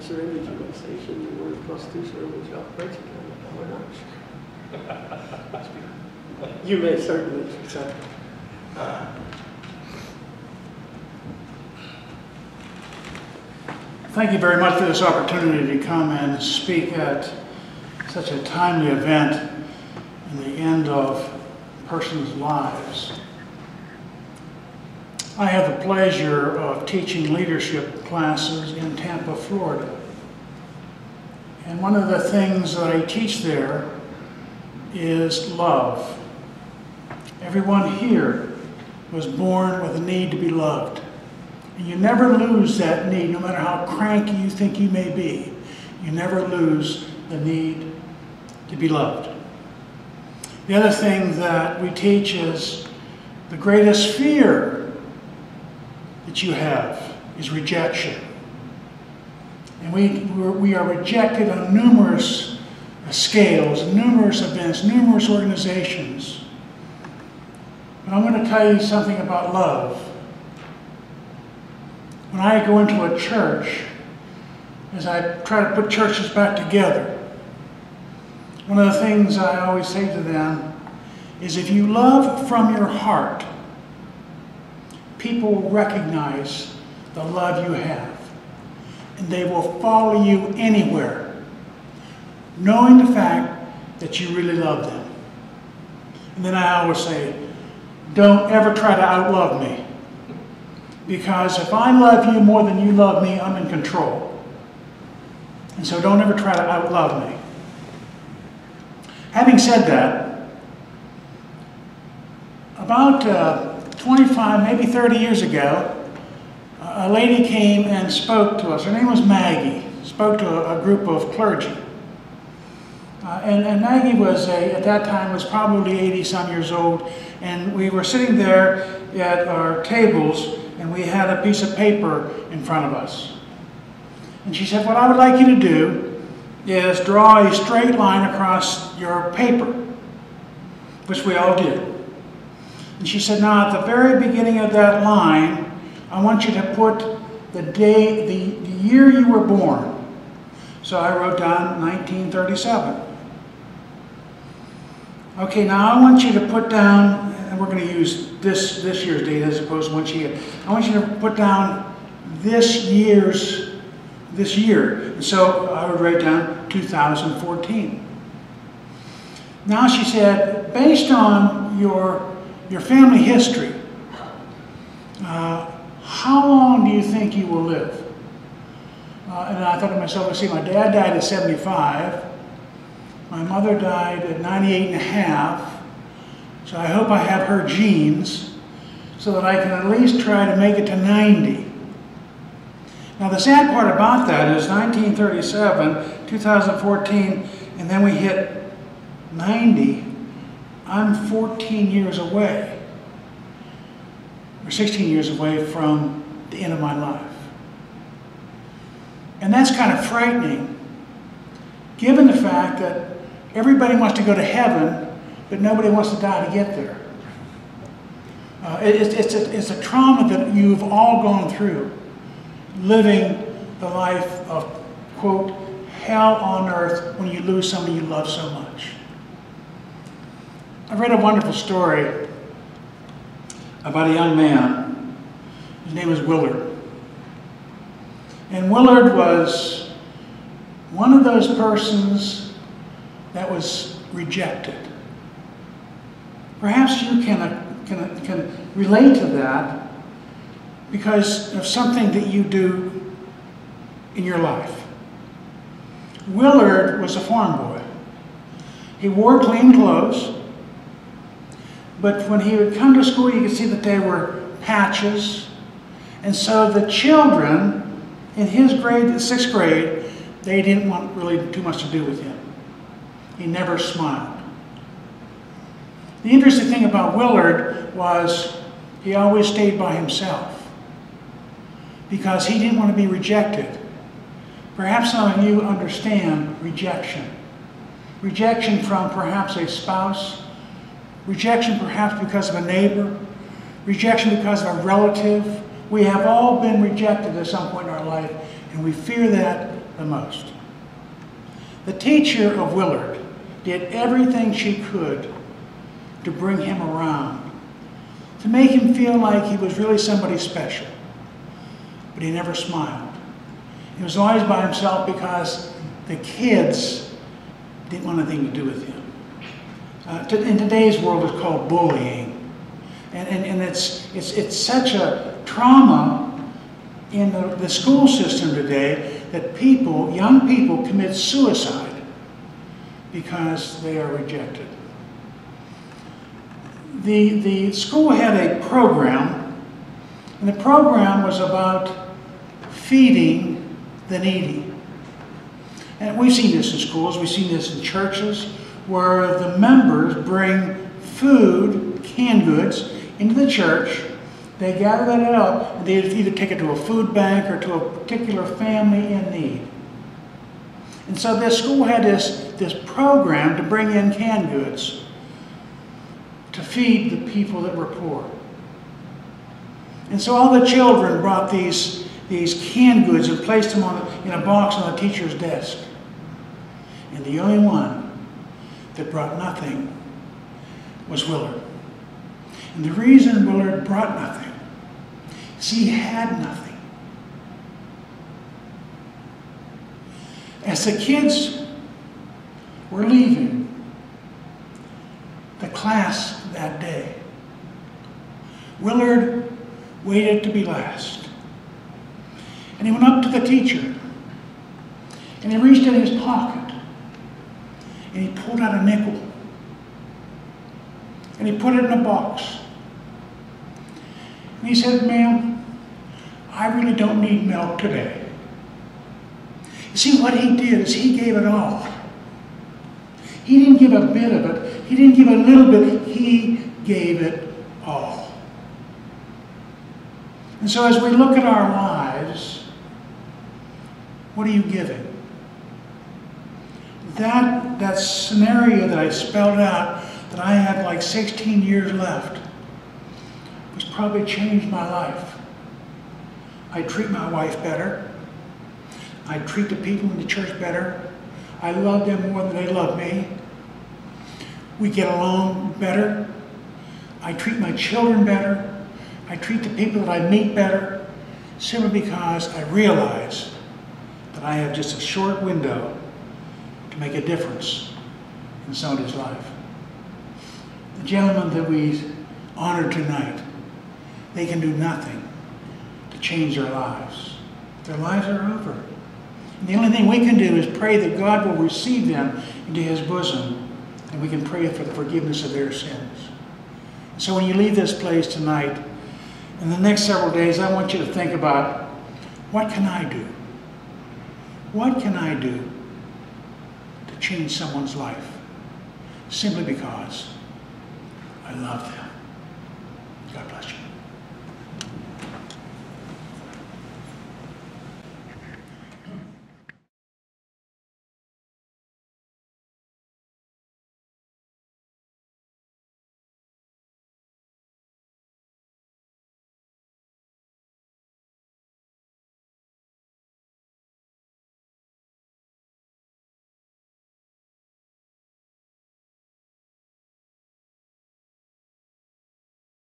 I surrendered to my station, the word prostitution which operates again. Why not? You may certainly accept it. Thank you very much for this opportunity to come and speak at such a timely event in the end of persons' lives. I have the pleasure of teaching leadership classes in Tampa, Florida. And one of the things that I teach there is love. Everyone here was born with a need to be loved. And you never lose that need, no matter how cranky you think you may be. You never lose the need to be loved. The other thing that we teach is the greatest fear that you have is rejection. And we are rejected on numerous scales, numerous events, numerous organizations. But I'm going to tell you something about love. When I go into a church, as I try to put churches back together, one of the things I always say to them is if you love from your heart, people will recognize the love you have. And they will follow you anywhere, knowing the fact that you really love them. And then I always say, don't ever try to outlove me. Because if I love you more than you love me, I'm in control. And so don't ever try to outlove me. Having said that, about 25, maybe 30 years ago, a lady came and spoke to us. Her name was Maggie. Spoke to a group of clergy. And Maggie was, at that time, was probably 80-some years old. And we were sitting there at our tables, and we had a piece of paper in front of us. And she said, what I would like you to do is draw a straight line across your paper, which we all did. And she said, now at the very beginning of that line, I want you to put the day, the year you were born. So I wrote down 1937. Okay, now I want you to put down, and we're going to use this year's date as opposed to when she had. I want you to put down this year. And so I would write down 2014. Now she said, based on your family history, how long do you think you will live? And I thought to myself, let's see, my dad died at 75. My mother died at 98 and a half. So I hope I have her genes so that I can at least try to make it to 90. Now the sad part about that is 1937, 2014, and then we hit 90. I'm 14 years away, or 16 years away from the end of my life. And that's kind of frightening, given the fact that everybody wants to go to heaven, but nobody wants to die to get there. It's a trauma that you've all gone through, living the life of, quote, hell on earth when you lose somebody you love so much. I read a wonderful story about a young man. His name was Willard. And Willard was one of those persons that was rejected. Perhaps you can relate to that because of something that you do in your life. Willard was a farm boy. He wore clean clothes, but when he would come to school, you could see that there were patches. And so the children in his grade, the 6th grade, they didn't want really too much to do with him. He never smiled. The interesting thing about Willard was he always stayed by himself because he didn't want to be rejected. Perhaps some of you understand rejection. Rejection from perhaps a spouse, rejection perhaps because of a neighbor, rejection because of a relative. We have all been rejected at some point in our life, and we fear that the most. The teacher of Willard did everything she could to bring him around, to make him feel like he was really somebody special. But he never smiled. He was always by himself because the kids didn't want anything to do with him. In today's world, it's called bullying. And it's such a trauma in the school system today that young people commit suicide because they are rejected. The school had a program, and the program was about feeding the needy. And we've seen this in schools, we've seen this in churches, where the members bring food, canned goods, into the church. They gather that up, and they either take it to a food bank or to a particular family in need. And so this school had this program to bring in canned goods to feed the people that were poor. And so all the children brought these canned goods and placed them in a box on the teacher's desk. And the only one that brought nothing was Willard. And the reason Willard brought nothing is he had nothing. As the kids were leaving the class that day, Willard waited to be last. And he went up to the teacher, and he reached in his pocket, and he pulled out a nickel, and he put it in a box. And he said, "Ma'am, I really don't need milk today." You see, what he did is he gave it all. He didn't give a bit of it. He didn't give a little bit. He gave it all. And so as we look at our lives, what are you giving? That scenario that I spelled out, that I had like 16 years left, was probably changed my life. I treat my wife better. I treat the people in the church better. I love them more than they love me. We get along better. I treat my children better. I treat the people that I meet better, simply because I realize that I have just a short window to make a difference in somebody's life. The gentlemen that we honored tonight, they can do nothing to change their lives. Their lives are over. And the only thing we can do is pray that God will receive them into His bosom, and we can pray for the forgiveness of their sins. So when you leave this place tonight, in the next several days, I want you to think about, what can I do? What can I do to change someone's life? Simply because I love them. God bless you.